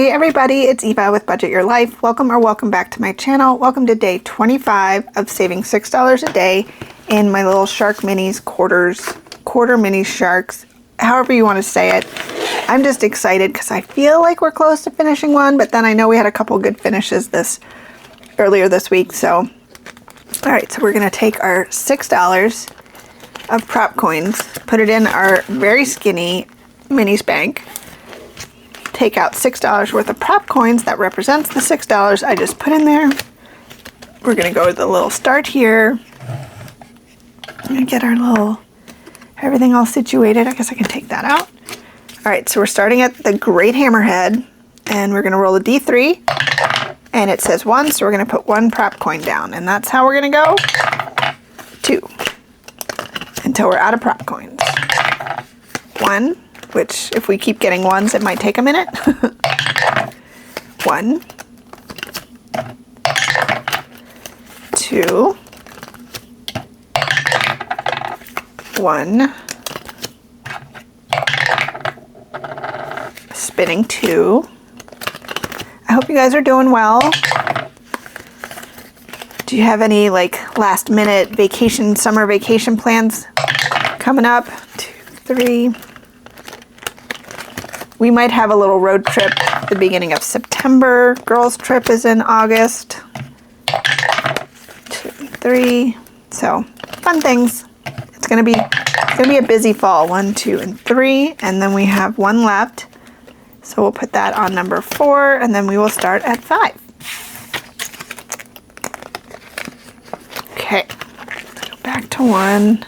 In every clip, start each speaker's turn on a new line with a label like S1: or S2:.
S1: Hey everybody, it's Eva with Budget Your Life. Welcome back to my channel. Welcome to day 25 of saving $6 a day in my little Shark Minis quarter mini sharks, however you want to say it. I'm just excited because I feel like we're close to finishing one, but then I know we had a couple good finishes earlier this week. So, all right, so we're going to take our $6 of prop coins, put it in our very skinny minis bank. Take out $6 worth of prop coins that represents the $6 I just put in there. We're going to go to the little start here and get our little everything all situated. I guess I can take that out. All right, so we're starting at the Great Hammerhead and we're going to roll a D3 and it says 1, so we're going to put 1 prop coin down, and that's how we're going to go 2 until we're out of prop coins. 1, which if we keep getting 1s, it might take a minute. 1, 2, 1, spinning 2. I hope you guys are doing well. Do you have any like last minute vacation, summer vacation plans coming up? 2, 3. We might have a little road trip at the beginning of September. Girls' trip is in August. 2, 3. So, fun things. It's gonna be a busy fall. 1, 2, and 3, and then we have 1 left. So we'll put that on number 4, and then we will start at 5. Okay, let's go back to 1.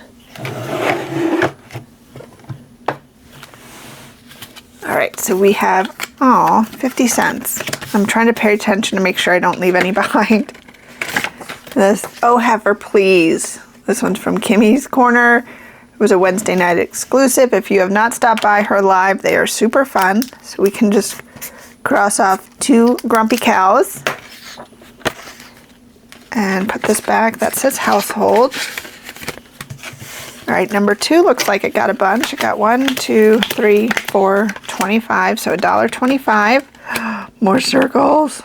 S1: All right, so we have, 50 cents. I'm trying to pay attention to make sure I don't leave any behind. This, oh heifer please. This one's from Kimmy's Corner. It was a Wednesday night exclusive. If you have not stopped by her live, they are super fun. So we can just cross off 2 grumpy cows. And put this back. That says household. All right, number 2 looks like it got a bunch. It got 1, 2, 3, 4, 25. So $1.25. More circles.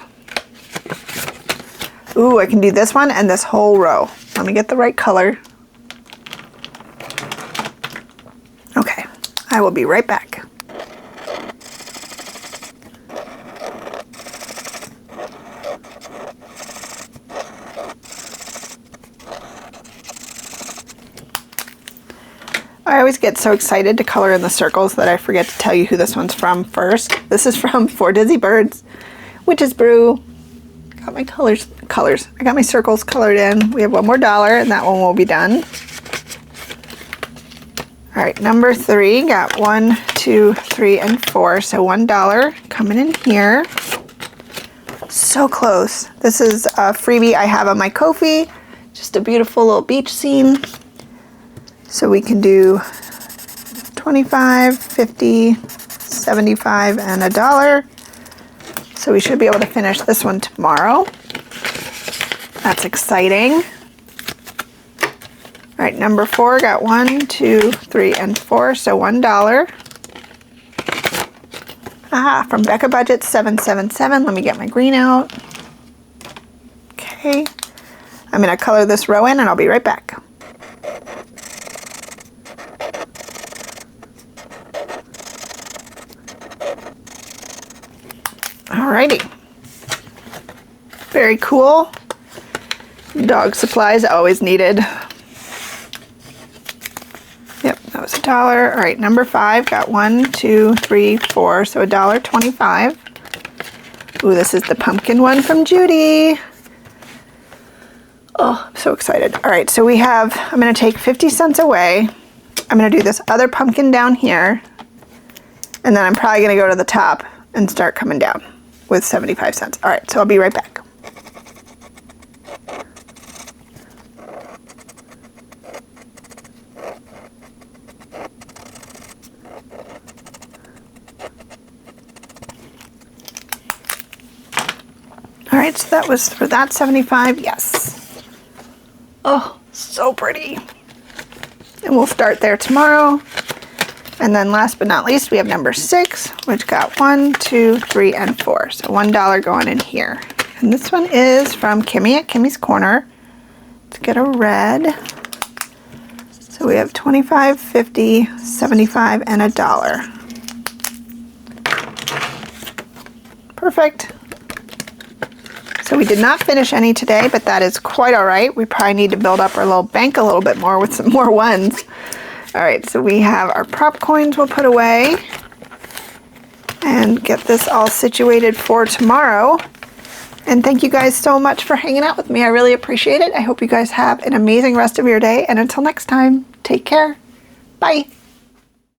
S1: Ooh, I can do this one and this whole row. Let me get the right color. Okay, I will be right back. I always get so excited to color in the circles that I forget to tell you who this one's from first. This is from 4 Dizzy Birds, Witch's Brew. Got my colors. I got my circles colored in. We have one more dollar and that one will be done. All right, number 3 got 1, 2, 3, and 4. So $1 coming in here. So close. This is a freebie I have on my Ko-fi. Just a beautiful little beach scene. So we can do 25, 50, 75, and $1. So we should be able to finish this one tomorrow. That's exciting. All right, number 4 got 1, 2, 3, and 4, so $1. Ah, from Becca Budget 777. Let me get my green out. Okay, I'm gonna color this row in and I'll be right back. Alrighty, very cool. Dog supplies always needed. Yep, that was $1. All right, number 5 got 1, 2, 3, 4, so $1.25. Ooh, this is the pumpkin one from Judy. Oh, I'm so excited. All right, so we have, I'm gonna take 50 cents away. I'm gonna do this other pumpkin down here, and then I'm probably gonna go to the top and start coming down with 75 cents. All right, so I'll be right back. All right, so that was for that 75, yes. Oh, so pretty. And we'll start there tomorrow. And then last but not least, we have number 6, which got 1, 2, 3, and 4. So $1 going in here. And this one is from Kimmy at Kimmy's Corner. Let's get a red. So we have 25, 50, 75, and $1. Perfect. So we did not finish any today, but that is quite all right. We probably need to build up our little bank a little bit more with some more ones. All right, so we have our prop coins we'll put away and get this all situated for tomorrow. And thank you guys so much for hanging out with me. I really appreciate it. I hope you guys have an amazing rest of your day. And until next time, take care. Bye.